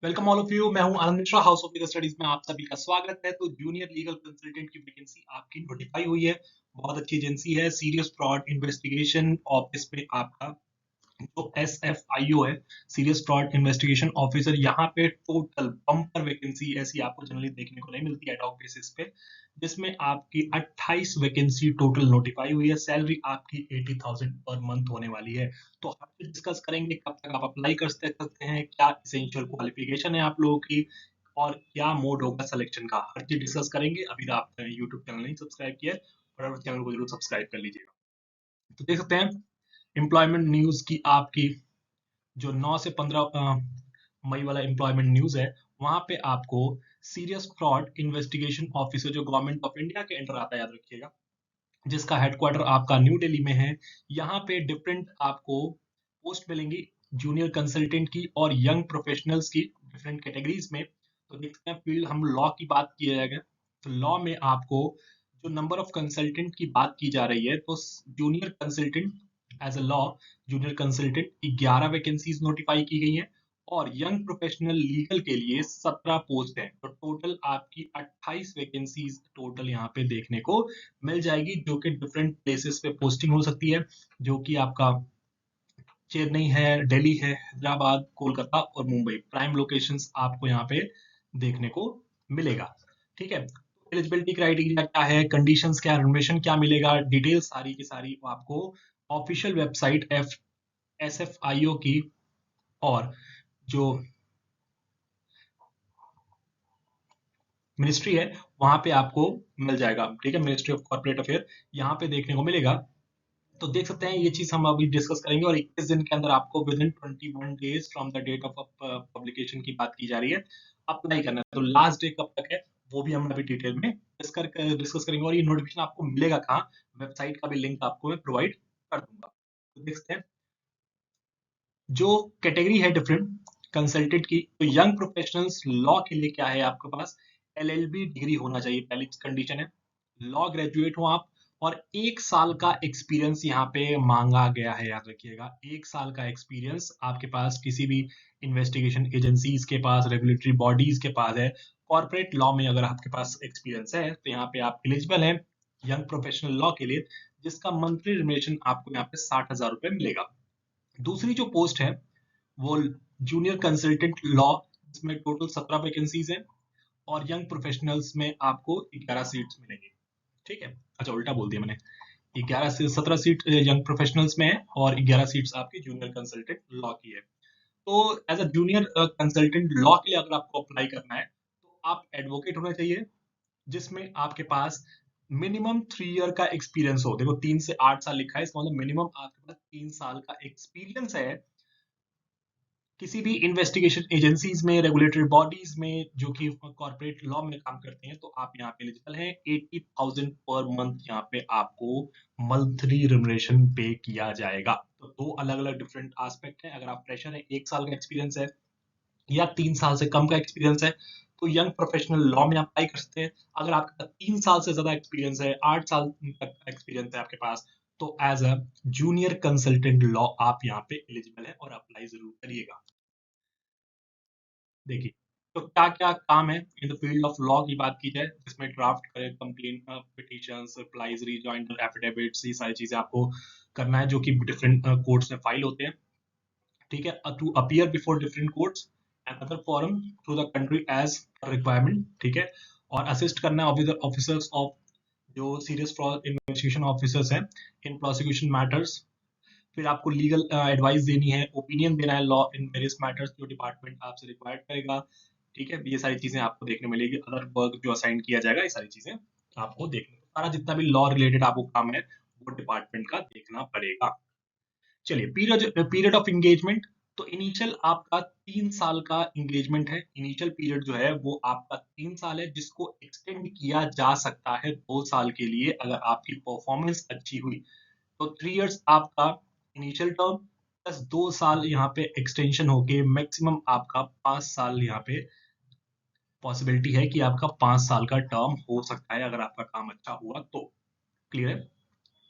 Welcome all of you. मैं हूं Anand Mishra, house of legal studies में आप सभी का स्वागत है। तो जूनियर लीगल कंसल्टेंट की वैकेंसी आपकी नोटिफाई हुई है। बहुत अच्छी एजेंसी है, सीरियस फ्रॉड इन्वेस्टिगेशन ऑफिस में आपका जो SFIO है, सीरियस फ्रॉड इन्वेस्टिगेशन ऑफिसर। यहाँ पे टोटल बम्पर वैकेंसी ऐसी आपको जनरली देखने को नहीं मिलती एड हॉक बेसिस पे, जिसमें आपकी 28 वैकेंसी टोटल नोटिफाई हुई है। सैलरी आपकी 80,000 पर मंथ होने वाली है। तो हम डिस्कस करेंगे कब तक आप अप्लाई कर सकते हैं, क्या इसेंशियल क्वालिफिकेशन है आप लोगों की, और क्या मोड होगा सिलेक्शन का। हर चीज डिस्कस करेंगे। अभी आपने यूट्यूब चैनल नहीं सब्सक्राइब किया है, और चैनल को जरूर सब्सक्राइब कर लीजिएगा। तो देख सकते हैं एम्प्लॉयमेंट न्यूज की आपकी जो 9 से 15 मई वाला एम्प्लॉयमेंट न्यूज है, वहां पे आपको सीरियस फ्रॉड इन्वेस्टिगेशन ऑफिसर जो गवर्नमेंट ऑफ इंडिया के अंडर आता है, याद रखिएगा, जिसका हेडक्वार्टर आपका न्यू दिल्ली में है। यहाँ पे डिफरेंट आपको पोस्ट मिलेंगी, जूनियर कंसल्टेंट की और यंग प्रोफेशनल्स की, डिफरेंट कैटेगरीज में। तो देखते हैं फील्ड, हम लॉ की बात की जाएगा तो लॉ में आपको जो नंबर ऑफ कंसल्टेंट की बात की जा रही है, तो junior consultant as a law, junior consultant 11 vacancies notified की गई हैं, और यंग प्रोफेशनल लीगल के लिए 17 पोस्ट हैं। तो टोटल आपकी 28 वैकेंसीज टोटल यहाँ पे देखने को मिल जाएगी, जो कि डिफरेंट प्लेसेस पे पोस्टिंग हो सकती है, जो कि आपका चेन्नई है, दिल्ली है, हैदराबाद, कोलकाता और मुंबई प्राइम लोकेशंस आपको यहाँ पे देखने को मिलेगा। ठीक है, एलिजिबिलिटी क्राइटेरिया क्या है, कंडीशंस क्या है, रिजर्वेशन क्या मिलेगा, डिटेल्स सारी की सारी आपको ऑफिशियल वेबसाइट SFIO की, और जो मिनिस्ट्री है वहां पे आपको मिल जाएगा। ठीक है, मिनिस्ट्री ऑफ कॉर्पोरेट अफेयर यहाँ पे देखने को मिलेगा। तो देख सकते हैं, ये चीज हम अभी डिस्कस करेंगे, और 21 दिन के अंदर आपको within 21 days from the date of publication की बात की जा रही है, अप्लाई करना है। तो लास्ट डे कब तक है वो भी हम अभी डिटेल में डिस्कस करेंगे, और ये नोटिफिकेशन आपको मिलेगा कहाँ, वेबसाइट का भी लिंक आपको मैं प्रोवाइड कर दूंगा। तो देख सकते हैं जो कैटेगरी है डिफरेंट कंसल्टेंट की, तो यंग प्रोफेशनल्स लॉ के लिए क्या है, आपके पास LLB डिग्री होना चाहिए, पहली कंडीशन है। लॉ ग्रेजुएट हो आप, और 1 साल का एक्सपीरियंस यहाँ पे मांगा गया है, याद रखिएगा। 1 साल का एक्सपीरियंस आपके पास किसी भी इन्वेस्टिगेशन एजेंसीज के पास, रेगुलेटरी बॉडीज के पास है। कॉर्पोरेट लॉ में अगर आपके पास एक्सपीरियंस है तो यहाँ पे आप एलिजिबल हैं यंग प्रोफेशनल लॉ के लिए, जिसका मंथली रिमुनरेशन आपको यहाँ पे 60,000 रुपए मिलेगा। दूसरी जो पोस्ट है वो जूनियर कंसल्टेंट लॉ, इसमें टोटल 17 वैकेंसीज हैं, और यंग प्रोफेशनल्स में आपको 11 सीट्स मिलेंगी। ठीक है, अच्छा उल्टा बोल दिया मैंने, 11 से 17 सीट यंग प्रोफेशनल्स में है, और 11 सीट्स आपकी जूनियर कंसल्टेंट लॉ की है। तो as a junior consultant law के लिए अगर आपको अप्लाई करना है, तो आप एडवोकेट होना चाहिए, जिसमें आपके पास मिनिमम 3 ईयर का एक्सपीरियंस हो। देखो 3 से 8 साल लिखा है, इसका मतलब मिनिमम आपके पास 3 साल का एक्सपीरियंस है किसी भी इन्वेस्टिगेशन एजेंसीज में, रेगुलेटरी बॉडीज में, जो कि कॉर्पोरेट लॉ में काम करते हैं। तो आप यहाँ पे एलिजिबल हैं। 80,000 पर मंथ यहाँ पे आपको मंथली रिमुनरेशन पे किया जाएगा। तो दो अलग अलग डिफरेंट एस्पेक्ट है। अगर आप फ्रेशर है, 1 साल का एक्सपीरियंस है, या 3 साल से कम का एक्सपीरियंस है, तो यंग प्रोफेशनल लॉ में अप्लाई कर सकते हैं। अगर आपका 3 साल से ज्यादा एक्सपीरियंस है, 8 साल तक एक्सपीरियंस है आपके पास, तो as a junior consultant law आप यहाँ पे एलिजिबल है, और अप्लाई जरूर करिएगा। देखिए, तो क्या क्या काम है in the field of law की बात की जाए, जिसमें ड्राफ्ट करें complain, petitions, replies, rejoinder, affidavits, ये सारी चीजें आपको करना है, जो कि डिफरेंट कोर्ट्स में फाइल होते हैं। ठीक है, to appear before different courts and other forum through the country as requirement. ठीक है, और असिस्ट करना है ऑफिसर्स ऑफ जो सीरियस फ्रॉड इन्वेस्टिगेशन ऑफिसर्स हैं इन प्रोसिक्यूशन मैटर्स। फिर आपको लीगल एडवाइस देनी है, ओपिनियन देना है लॉ इन वेरियस मैटर्स, जो डिपार्टमेंट आपसे रिक्वायर्ड करेगा। ठीक है, ये सारी चीजें आपको देखने मिलेगी। अदर वर्क जो असाइन किया जाएगा, ये सारी चीजें आपको देखने, सारा जितना भी लॉ रिलेटेड आपको काम है वो डिपार्टमेंट का देखना पड़ेगा। चलिए, पीरियड ऑफ एंगेजमेंट। तो इनिशियल आपका 3 साल का एंगेजमेंट है। इनिशियल पीरियड जो है वो आपका 3 साल है, जिसको एक्सटेंड किया जा सकता है 2 साल के लिए, अगर आपकी परफॉर्मेंस अच्छी हुई। तो 3 इयर्स आपका इनिशियल टर्म, प्लस 2 साल यहाँ पे एक्सटेंशन होके मैक्सिमम आपका 5 साल यहाँ पे पॉसिबिलिटी है कि आपका 5 साल का टर्म हो सकता है, अगर आपका काम अच्छा हुआ तो। क्लियर है?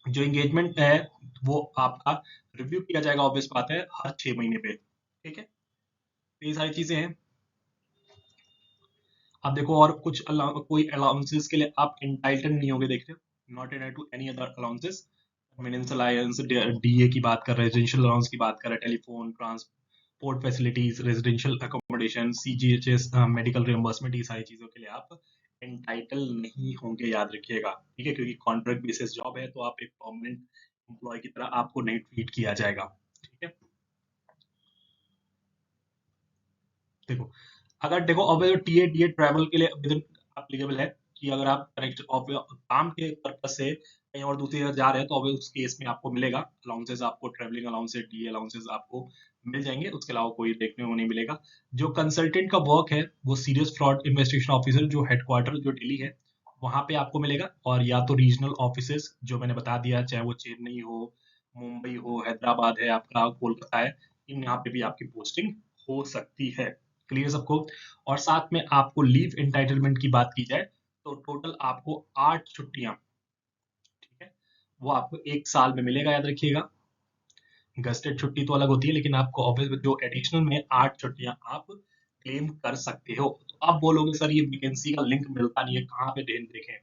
जो एंगेजमेंट है वो आपका रिव्यू किया जाएगा, ऑब्वियस बात है, हर 6 महीने पे। ठीक है, तो ये सारी चीजें हैं। अब देखो और कुछ कोई अलाउंसेस के लिए आप इंटाइटल नहीं होगे, देख रहे हो, not entitled to any other allowances. Minimum allowance, DA की बात कर रहे हैं, रेजिडेंशियल अलाउंस की बात कर रहे हैं, telephone, transport facilities, residential accommodation, CGHS, medical reimbursement, ये सारी चीजों के लिए आप एंटाइटल नहीं होंगे, याद रखिएगा, ठीक है, क्योंकि कॉन्ट्रैक्ट बेसिस जॉब है, तो आप एक परमानेंट एम्प्लॉय की तरह आपको नहीं ट्रीट किया जाएगा, ठीक है। देखो, अगर देखो अब टीए डीए ट्रैवल के लिए विद एप्लीकेबल है, कि अगर आप कनेक्ट काम के पर्पज से कहीं और दूसरी जगह जा रहे हैं, तो अब उस केस में आपको मिलेगा अलाउंसेस, आपको ट्रैवलिंग अलाउंसेस, डीए अलाउंसेस आपको मिल जाएंगे, उसके अलावा कोई देखने को नहीं मिलेगा। जो कंसल्टेंट का वर्क है वो सीरियस फ्रॉड इन्वेस्टिगेशन ऑफिसर, जो हेडक्वार्टर जो दिल्ली है, वहां पे आपको मिलेगा, और या तो रीजनल ऑफिसेस जो मैंने बता दिया, चाहे वो चेन्नई हो, मुंबई हो, हैदराबाद है आपका, कोलकाता है, इन यहाँ पे भी आपकी पोस्टिंग हो सकती है। क्लियर सबको? और साथ में आपको लीव एंटाइटलमेंट की बात की जाए, तो टोटल आपको 8 छुट्टियां, ठीक है, वो आपको एक साल में मिलेगा, याद रखिएगा। गस्टेड छुट्टी तो अलग होती है, लेकिन आपको ऑब्वियस जो एडिशनल में 8 छुट्टियां आप क्लेम कर सकते हो। तो आप बोलोगे सर ये वैकेंसी का लिंक मिलता नहीं है, कहाँ पे देखें?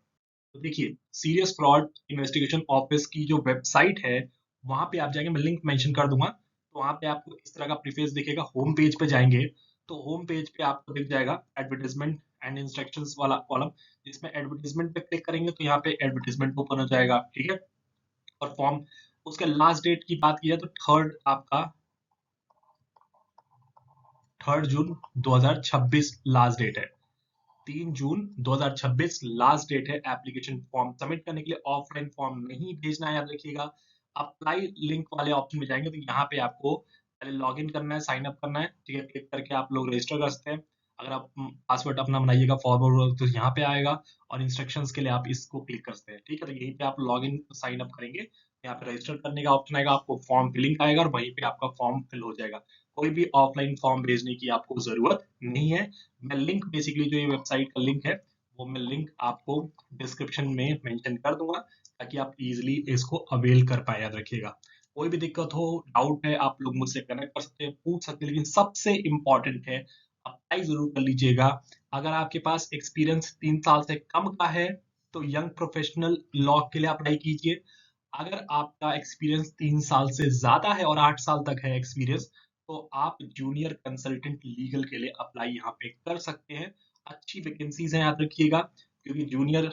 तो देखिए, सीरियस फ्रॉड इन्वेस्टिगेशन ऑफिस की जो वेबसाइट है, वहां पे आप जाएंगे, मैं लिंक मेंशन कर दूंगा, तो वहां पे आपको इस तरह का प्रीफेस दिखेगा, होम पेज पे जाएंगे, तो होम पेज पे आपको दिख जाएगा एडवर्टाइजमेंट एंड इंस्ट्रक्शंस वाला कॉलम, जिसमें एडवर्टाइजमेंट पे क्लिक करेंगे तो यहाँ पे एडवर्टाइजमेंट ओपन हो जाएगा, ठीक है। और फॉर्म, उसके लास्ट डेट की बात की जाए तो थर्ड आपका 3 जून 2026 लास्ट डेट है। 3 जून 2026 लास्ट डेट है एप्लीकेशन फॉर्म सबमिट करने के लिए। ऑफलाइन फॉर्म नहीं भेजना है, याद रखिएगा। अप्लाई लिंक वाले ऑप्शन में जाएंगे, तो यहाँ पे आपको पहले लॉग इन करना है, साइन अप करना है, ठीक है, क्लिक करके आप लोग रजिस्टर कर सकते हैं। अगर आप पासवर्ड अपना बनाइएगा फॉरवर्ड, तो यहाँ पे आएगा, और इंस्ट्रक्शंस के लिए आप इसको क्लिक कर सकते हैं, ठीक है। तो यहीं पे आप लॉग इन साइन अप करेंगे, यहाँ पे रजिस्टर करने का ऑप्शन आएगा, आपको फॉर्म फिलिंग आएगा, और वहीं पे आपका फॉर्म फिल हो जाएगा। कोई भी ऑफलाइन फॉर्म भेजने की आपको जरूरत नहीं है। मैं लिंक, बेसिकली जो ये वेबसाइट का लिंक है, वो मैं लिंक आपको डिस्क्रिप्शन में मेंशन कर दूंगा, ताकि आप इजीली इसको अवेल कर पाए, याद रखिएगा। कोई भी दिक्कत हो, डाउट है, आप लोग मुझसे कनेक्ट कर सकते हैं, पूछ सकते हैं, लेकिन सबसे इंपॉर्टेंट है, अप्लाई जरूर कर लीजिएगा। अगर आपके पास एक्सपीरियंस 3 साल से कम का है, तो यंग प्रोफेशनल लॉ के लिए अप्लाई कीजिए। अगर आपका एक्सपीरियंस 3 साल से ज्यादा है और 8 साल तक है एक्सपीरियंस, तो आप जूनियर कंसल्टेंट लीगल के लिए अप्लाई यहाँ पे कर सकते हैं। अच्छी वैकेंसीज हैं, याद रखिएगा, क्योंकि जूनियर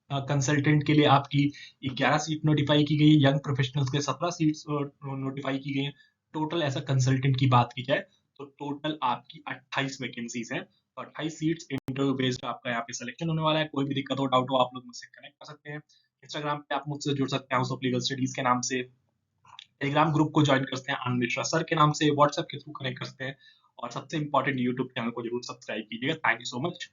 कंसल्टेंट के लिए आपकी 11 सीट नोटिफाई की गई है, यंग प्रोफेशनल्स के 17 सीट्स नोटिफाई की गई हैं। टोटल ऐसा कंसल्टेंट की बात की जाए, तो टोटल आपकी 28 वैकेंसीज हैं, तो 28 सीट्स इंटरव्यू बेस्ड आपका यहाँ पे सिलेक्शन होने वाला है। कोई भी दिक्कत हो, डाउट हो, आप लोग मुझसे कनेक्ट कर सकते हैं। इंस्टाग्राम पे आप मुझसे जुड़ सकते हैं, हाउस ऑफ लीगल स्टडीज के नाम से। टेलीग्राम ग्रुप को ज्वाइन कर सकते हैं आनंद मिश्रा सर के नाम से, व्हाट्सएप के थ्रू कनेक्ट कर सकते हैं, और सबसे इंपॉर्टेंट यूट्यूब चैनल को जरूर सब्सक्राइब कीजिएगा। Thank you so much.